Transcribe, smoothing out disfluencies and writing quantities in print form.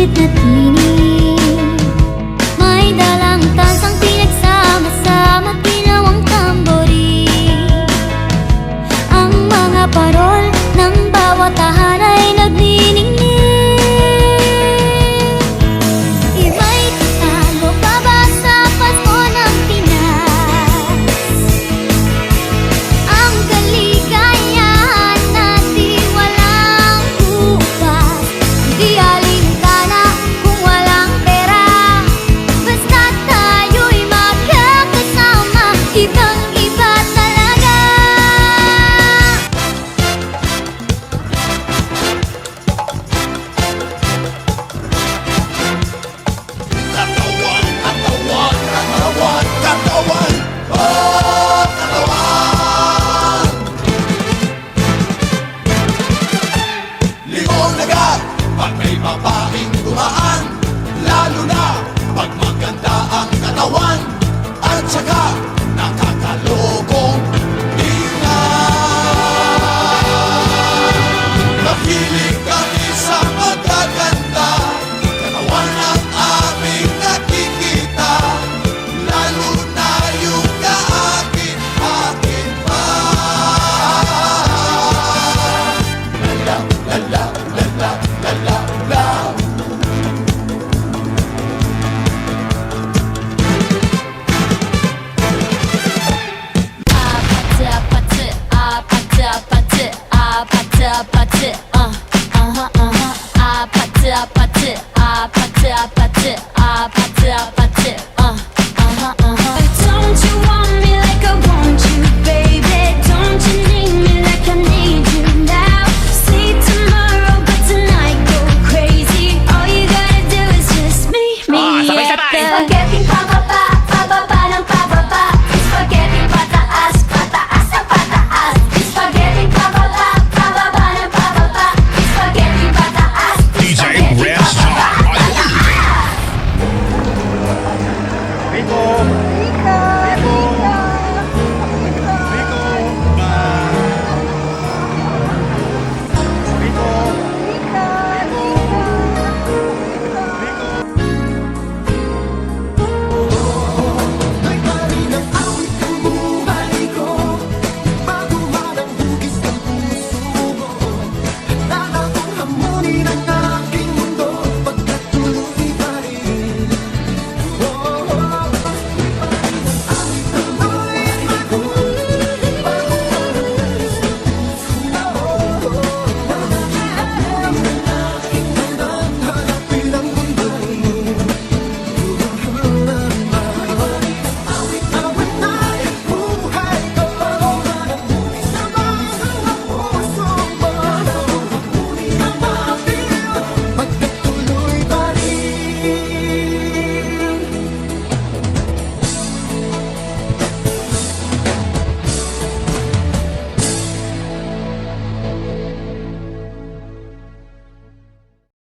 pilit na tinig. May dalang tansang pinagsama-sama, tila ang tamborin. Ang mga parol ng bawat tahan ay nagniningning. Iba'y talo pa ba sa Pasko ng Pinas? Ang kaligayahan na di walang bukas. Di alintana kung walang pera, basta tayo'y magkakasama. Ibang-iba talaga. Katawan, katawan, katawan, katawan, oh, katawan. Limong agad pag may babaeng dumaan, lalo na pag maganda ang katawan, at saka nakakalokong tingnan. Nahilig kami sa magaganda, katawan ang aming nakikita, lalo na yung kaakin-akin pa. Lala, lala, lala, lala, lala. 아파트